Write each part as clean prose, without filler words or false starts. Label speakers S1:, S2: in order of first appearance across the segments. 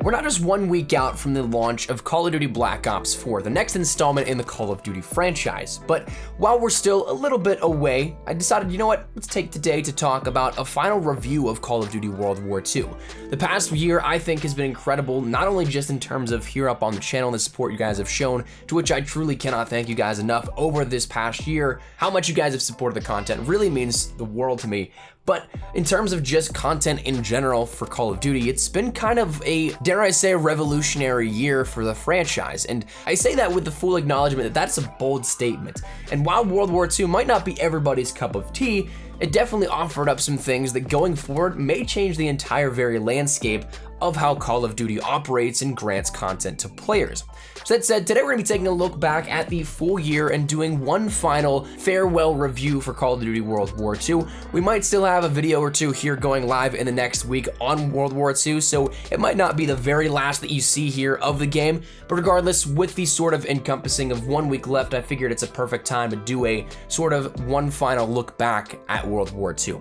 S1: We're not just 1 week out from the launch of Call of Duty Black Ops 4, the next installment in the Call of Duty franchise. But while we're still a little bit away, I decided, you know what, let's take today to talk about a final review of Call of Duty World War II. The past year, I think, has been incredible, not only just in terms of here up on the channel and the support you guys have shown, to which I truly cannot thank you guys enough over this past year. How much you guys have supported the content really means the world to me. But in terms of just content in general for Call of Duty, it's been kind of a, dare I say, revolutionary year for the franchise. And I say that with the full acknowledgement that that's a bold statement. And while World War II might not be everybody's cup of tea, it definitely offered up some things that going forward may change the entire very landscape of how Call of Duty operates and grants content to players. So that said, today we're gonna be taking a look back at the full year and doing one final farewell review for Call of Duty World War II. We might still have a video or two here going live in the next week on World War II, so it might not be the very last that you see here of the game, but regardless, with the sort of encompassing of 1 week left, I figured it's a perfect time to do a sort of one final look back at World War II.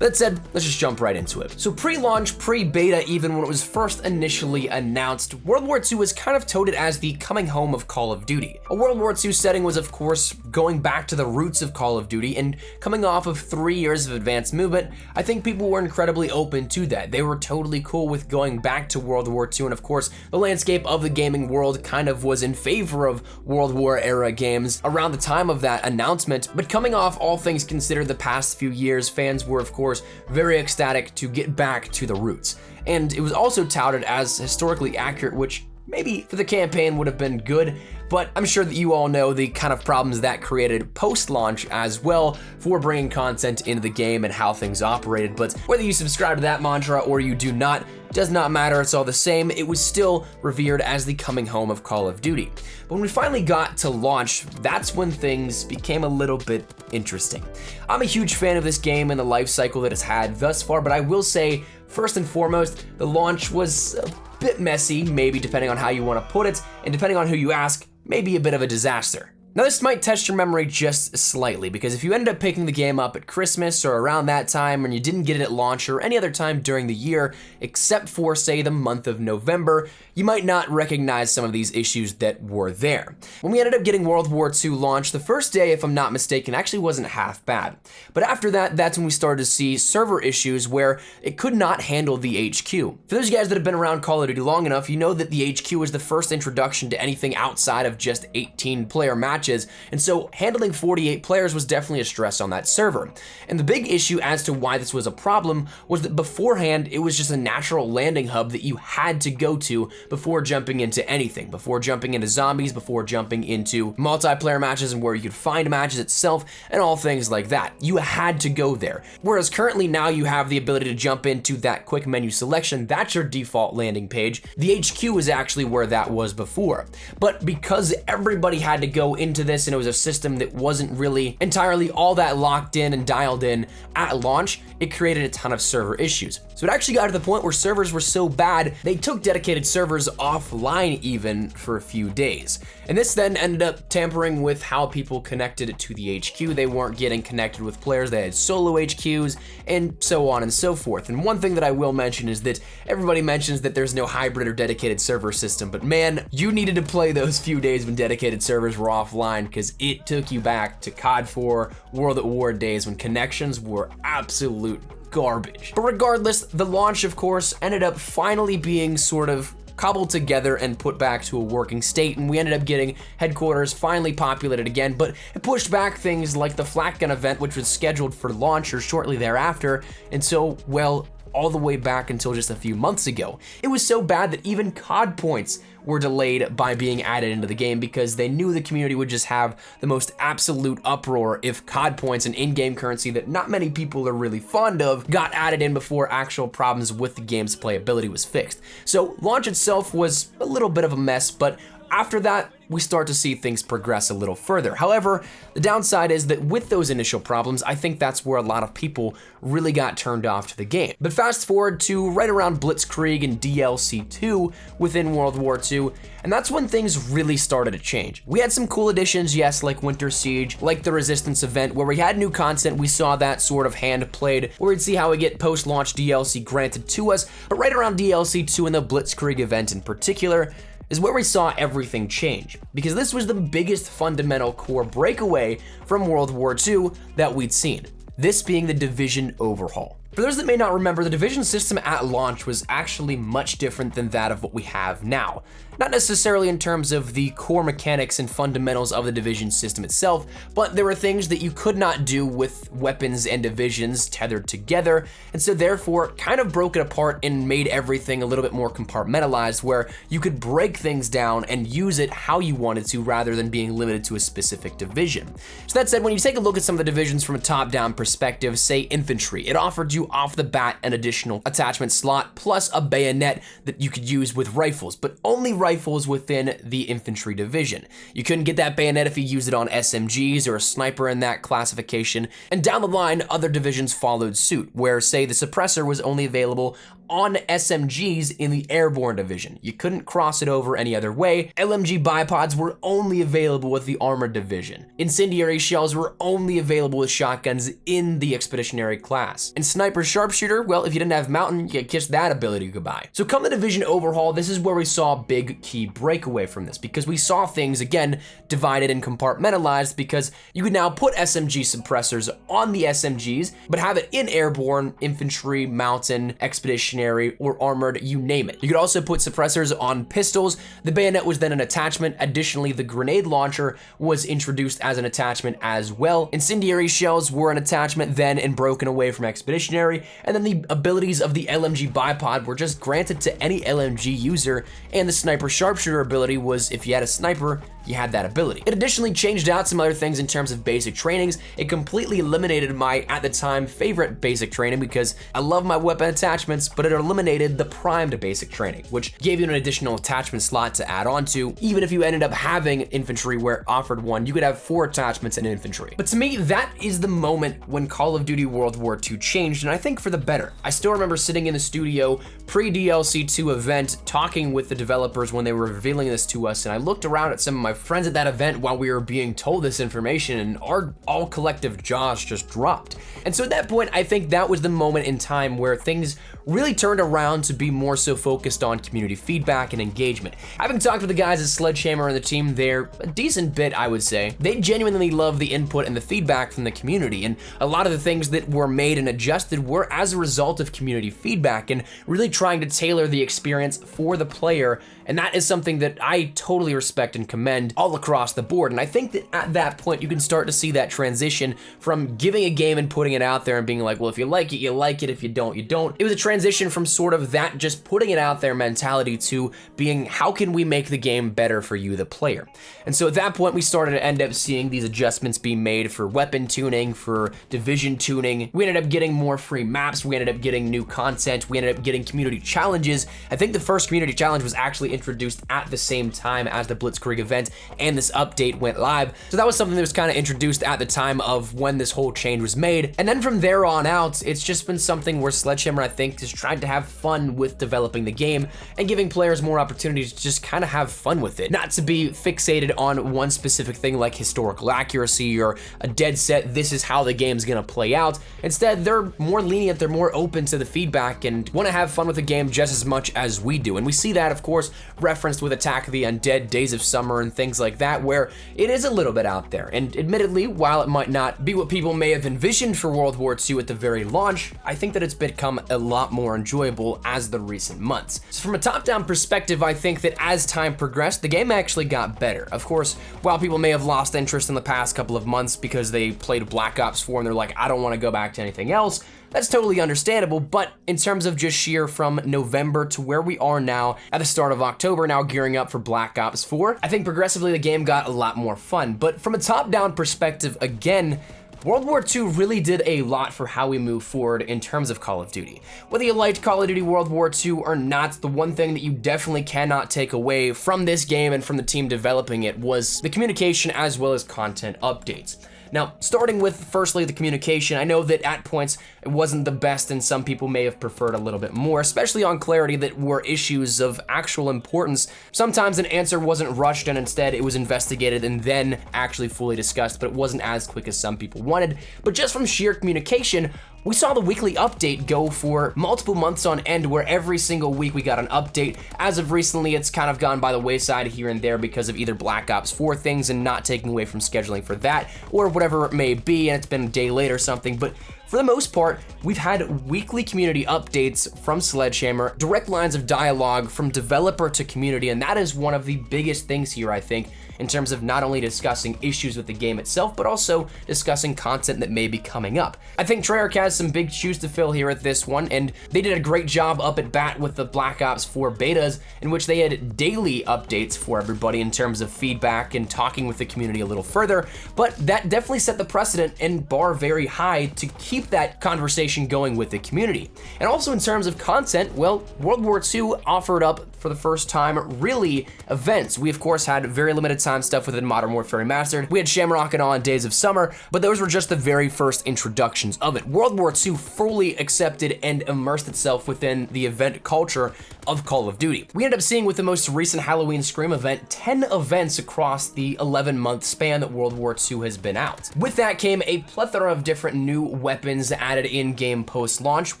S1: That said, let's just jump right into it. So pre-launch, pre-beta, even when it was first initially announced, World War II was kind of touted as the coming home of Call of Duty. A World War II setting was, of course, going back to the roots of Call of Duty, and coming off of 3 years of advanced movement, I think people were incredibly open to that. They were totally cool with going back to World War II, and of course, the landscape of the gaming world kind of was in favor of World War era games around the time of that announcement. But coming off all things considered the past few years, fans were, of course, very ecstatic to get back to the roots. And it was also touted as historically accurate, which maybe for the campaign would have been good, but I'm sure that you all know the kind of problems that created post-launch as well for bringing content into the game and how things operated. But whether you subscribe to that mantra or you do not, does not matter, it's all the same. It was still revered as the coming home of Call of Duty. But when we finally got to launch, that's when things became a little bit interesting. I'm a huge fan of this game and the life cycle that it's had thus far, but I will say, first and foremost, the launch was a bit messy, maybe depending on how you want to put it, and depending on who you ask, maybe a bit of a disaster. Now this might test your memory just slightly, because if you ended up picking the game up at Christmas or around that time and you didn't get it at launch or any other time during the year, except for say the month of November, you might not recognize some of these issues that were there. When we ended up getting World War II launched, the first day, if I'm not mistaken, actually wasn't half bad. But after that, that's when we started to see server issues where it could not handle the HQ. For those guys that have been around Call of Duty long enough, you know that the HQ was the first introduction to anything outside of just 18-player matches. And so handling 48 players was definitely a stress on that server. And the big issue as to why this was a problem was that beforehand, it was just a natural landing hub that you had to go to before jumping into anything, before jumping into zombies, before jumping into multiplayer matches and where you could find matches itself and all things like that. You had to go there. Whereas currently now you have the ability to jump into that quick menu selection, that's your default landing page. The HQ is actually where that was before. But because everybody had to go into this and it was a system that wasn't really entirely all that locked in and dialed in at launch, it created a ton of server issues. So it actually got to the point where servers were so bad, they took dedicated servers offline even for a few days. And this then ended up tampering with how people connected to the HQ. They weren't getting connected with players, they had solo HQs, and so on and so forth. And one thing that I will mention is that everybody mentions that there's no hybrid or dedicated server system, but man, you needed to play those few days when dedicated servers were offline, because it took you back to COD 4, World at War days when connections were absolute garbage. But regardless, the launch, of course, ended up finally being sort of cobbled together and put back to a working state, and we ended up getting headquarters finally populated again, but it pushed back things like the flak gun event, which was scheduled for launch or shortly thereafter, and so, well, all the way back until just a few months ago. It was so bad that even COD points were delayed by being added into the game because they knew the community would just have the most absolute uproar if COD points, an in-game currency that not many people are really fond of, got added in before actual problems with the game's playability was fixed. So launch itself was a little bit of a mess, but after that, we start to see things progress a little further. However, the downside is that with those initial problems, I think that's where a lot of people really got turned off to the game. But fast forward to right around Blitzkrieg and DLC 2 within World War II, and that's when things really started to change. We had some cool additions, yes, like Winter Siege, like the Resistance event, where we had new content. We saw that sort of hand played, where we'd see how we get post-launch DLC granted to us, but right around DLC 2 and the Blitzkrieg event in particular, is where we saw everything change, because this was the biggest fundamental core breakaway from World War II that we'd seen, this being the Division Overhaul. For those that may not remember, the Division system at launch was actually much different than that of what we have now. Not necessarily in terms of the core mechanics and fundamentals of the Division system itself, but there were things that you could not do with weapons and divisions tethered together, and so therefore kind of broke it apart and made everything a little bit more compartmentalized, where you could break things down and use it how you wanted to rather than being limited to a specific division. So that said, when you take a look at some of the divisions from a top-down perspective, say infantry, it offered you off the bat an additional attachment slot plus a bayonet that you could use with rifles, but only rifles within the infantry division. You couldn't get that bayonet if you used it on SMGs or a sniper in that classification, and down the line, other divisions followed suit, where say the suppressor was only available on SMGs in the airborne division. You couldn't cross it over any other way. LMG bipods were only available with the armored division. Incendiary shells were only available with shotguns in the expeditionary class. And sniper sharpshooter, well, if you didn't have mountain, you could kiss that ability goodbye. So come the Division Overhaul, this is where we saw a big key breakaway from this, because we saw things, again, divided and compartmentalized, because you could now put SMG suppressors on the SMGs, but have it in airborne, infantry, mountain, expeditionary, or armored, you name it. You could also put suppressors on pistols. The bayonet was then an attachment. Additionally, the grenade launcher was introduced as an attachment as well. Incendiary shells were an attachment then and broken away from expeditionary, and then the abilities of the LMG bipod were just granted to any LMG user, and the sniper sharpshooter ability was if you had a sniper, you had that ability. It additionally changed out some other things in terms of basic trainings. It completely eliminated my, at the time, favorite basic training, because I love my weapon attachments, but it eliminated the primed basic training, which gave you an additional attachment slot to add on to. Even if you ended up having infantry where it offered one, you could have 4 attachments in infantry. But to me, that is the moment when Call of Duty World War II changed, and I think for the better. I still remember sitting in the studio pre-DLC 2 event talking with the developers when they were revealing this to us, and I looked around at some of my friends at that event while we were being told this information, and our all collective jaws just dropped. And so at that point, I think that was the moment in time where things really turned around to be more so focused on community feedback and engagement. Having talked with the guys at Sledgehammer and the team, they're a decent bit, I would say. They genuinely love the input and the feedback from the community, and a lot of the things that were made and adjusted were as a result of community feedback and really trying to tailor the experience for the player. And that is something that I totally respect and commend all across the board. And I think that at that point, you can start to see that transition from giving a game and putting it out there and being like, well, if you like it, you like it. If you don't, you don't. It was a transition from sort of that just putting it out there mentality to being, how can we make the game better for you, the player? And so at that point, we started to end up seeing these adjustments being made for weapon tuning, for division tuning. We ended up getting more free maps. We ended up getting new content. We ended up getting community challenges. I think the first community challenge was actually introduced at the same time as the Blitzkrieg event and this update went live. So that was something that was kind of introduced at the time of when this whole change was made. And then from there on out, it's just been something where Sledgehammer, I think, has tried to have fun with developing the game and giving players more opportunities to just kind of have fun with it. Not to be fixated on one specific thing like historical accuracy or a dead set, this is how the game's gonna play out. Instead, they're more lenient, they're more open to the feedback and want to have fun with the game just as much as we do. And we see that, of course, referenced with Attack of the Undead, Days of Summer, and things like that, where it is a little bit out there. And admittedly, while it might not be what people may have envisioned for World War II at the very launch, I think that it's become a lot more enjoyable as the recent months. So from a top-down perspective, I think that as time progressed, the game actually got better. Of course, while people may have lost interest in the past couple of months because they played Black Ops 4 and they're like, I don't want to go back to anything else, that's totally understandable, but in terms of just sheer from November to where we are now at the start of October, now gearing up for Black Ops 4, I think progressively the game got a lot more fun. But from a top-down perspective, again, World War II really did a lot for how we move forward in terms of Call of Duty. Whether you liked Call of Duty World War II or not, the one thing that you definitely cannot take away from this game and from the team developing it was the communication as well as content updates. Now, starting with firstly the communication, I know that at points it wasn't the best and some people may have preferred a little bit more, especially on clarity that were issues of actual importance. Sometimes an answer wasn't rushed and instead it was investigated and then actually fully discussed, but it wasn't as quick as some people wanted. But just from sheer communication, we saw the weekly update go for multiple months on end where every single week we got an update. As of recently, it's kind of gone by the wayside here and there because of either Black Ops 4 things and not taking away from scheduling for that or whatever it may be, and it's been a day late or something. But for the most part, we've had weekly community updates from Sledgehammer, direct lines of dialogue from developer to community, and that is one of the biggest things here, I think, in terms of not only discussing issues with the game itself, but also discussing content that may be coming up. I think Treyarch has some big shoes to fill here at this one, and they did a great job up at bat with the Black Ops 4 betas, in which they had daily updates for everybody in terms of feedback and talking with the community a little further, but that definitely set the precedent and bar very high to keep that conversation going with the community. And also in terms of content, well, World War II offered up for the first time really events. We of course had very limited time stuff within Modern Warfare Remastered. We had Shamrock and Awe and Days of Summer, but those were just the very first introductions of it. World War II fully accepted and immersed itself within the event culture of Call of Duty. We ended up seeing with the most recent Halloween Scream event, 10 events across the 11-month span that World War II has been out. With that came a plethora of different new weapons added in-game post-launch.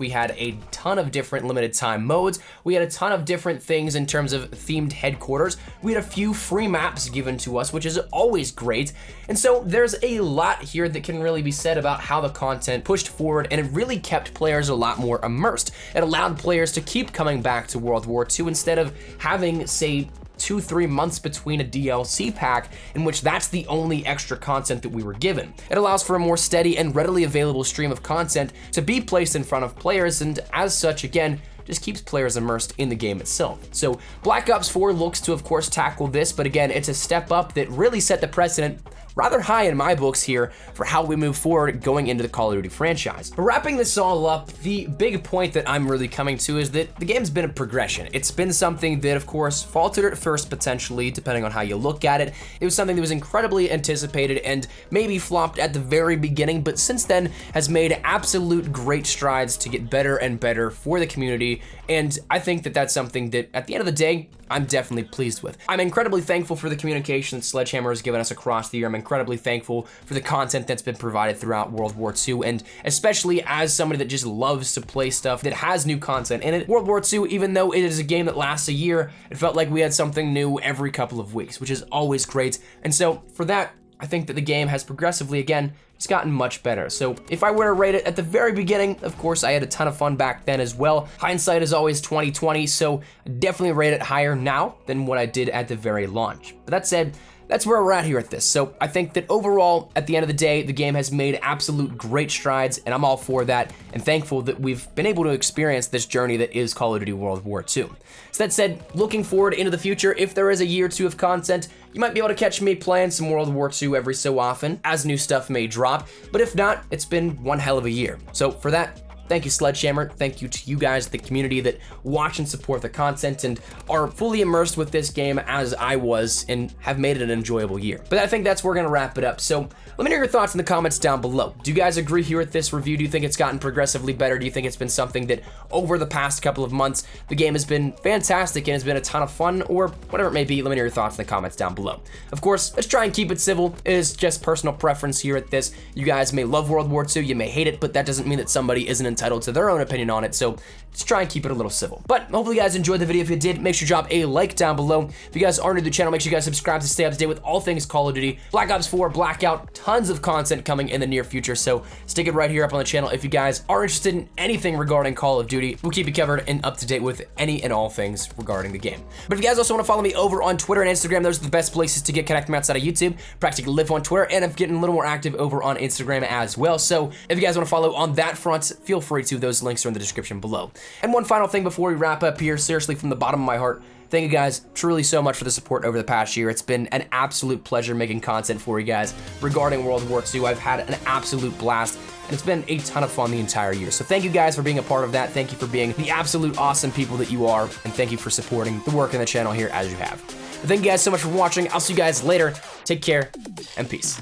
S1: We had a ton of different limited time modes. We had a ton of different things in terms of themed headquarters. We had a few free maps given to us, which is always great. And so there's a lot here that can really be said about how the content pushed forward, and it really kept players a lot more immersed. It allowed players to keep coming back to World War II instead of having, say, 2-3 months between a DLC pack in which that's the only extra content that we were given. It allows for a more steady and readily available stream of content to be placed in front of players, and as such, again, just keeps players immersed in the game itself. So Black Ops 4 looks to, of course, tackle this, but again, it's a step up that really set the precedent rather high in my books here for how we move forward going into the Call of Duty franchise. But wrapping this all up, the big point that I'm really coming to is that the game's been a progression. It's been something that, of course, faltered at first potentially, depending on how you look at it. It was something that was incredibly anticipated and maybe flopped at the very beginning, but since then has made absolute great strides to get better and better for the community. And I think that that's something that, at the end of the day, I'm definitely pleased with. I'm incredibly thankful for the communication that Sledgehammer has given us across the year. I'm incredibly thankful for the content that's been provided throughout World War II, and especially as somebody that just loves to play stuff that has new content in it. World War II, even though it is a game that lasts a year, it felt like we had something new every couple of weeks, which is always great. And so for that, I think that the game has progressively, again, it's gotten much better. So if I were to rate it at the very beginning, of course, I had a ton of fun back then as well. Hindsight is always 20/20, so I definitely rate it higher now than what I did at the very launch. But that said, that's where we're at here at this. So I think that overall, at the end of the day, the game has made absolute great strides, and I'm all for that, and thankful that we've been able to experience this journey that is Call of Duty World War II. So that said, looking forward into the future, if there is a year or two of content, you might be able to catch me playing some World War II every so often, as new stuff may drop, but if not, it's been one hell of a year. So for that, thank you, Sledgehammer. Thank you to you guys, the community that watch and support the content and are fully immersed with this game as I was and have made it an enjoyable year. But I think that's where we're gonna wrap it up. So let me know your thoughts in the comments down below. Do you guys agree here with this review? Do you think it's gotten progressively better? Do you think it's been something that over the past couple of months, the game has been fantastic and has been a ton of fun, or whatever it may be? Let me know your thoughts in the comments down below. Of course, let's try and keep it civil. It is just personal preference here at this. You guys may love World War II, you may hate it, but that doesn't mean that somebody isn't entitled to their own opinion on it, so let's try and keep it a little civil. But hopefully you guys enjoyed the video. If you did, make sure to drop a like down below. If you guys are new to the channel, make sure you guys subscribe to stay up to date with all things Call of Duty. Black Ops 4, Blackout, tons of content coming in the near future, so stick it right here up on the channel. If you guys are interested in anything regarding Call of Duty, we'll keep you covered and up to date with any and all things regarding the game. But if you guys also want to follow me over on Twitter and Instagram, those are the best places to get connected from outside of YouTube. Practically live on Twitter, and I'm getting a little more active over on Instagram as well. So if you guys want to follow on that front, feel free to. Those links are in the description below. And one final thing before we wrap up here, seriously, from the bottom of my heart, thank you guys truly so much for the support over the past year. It's been an absolute pleasure making content for you guys regarding World War II. I've had an absolute blast, and it's been a ton of fun the entire year. So thank you guys for being a part of that. Thank you for being the absolute awesome people that you are, and thank you for supporting the work in the channel here as you have. But thank you guys so much for watching. I'll see you guys later. Take care, and peace.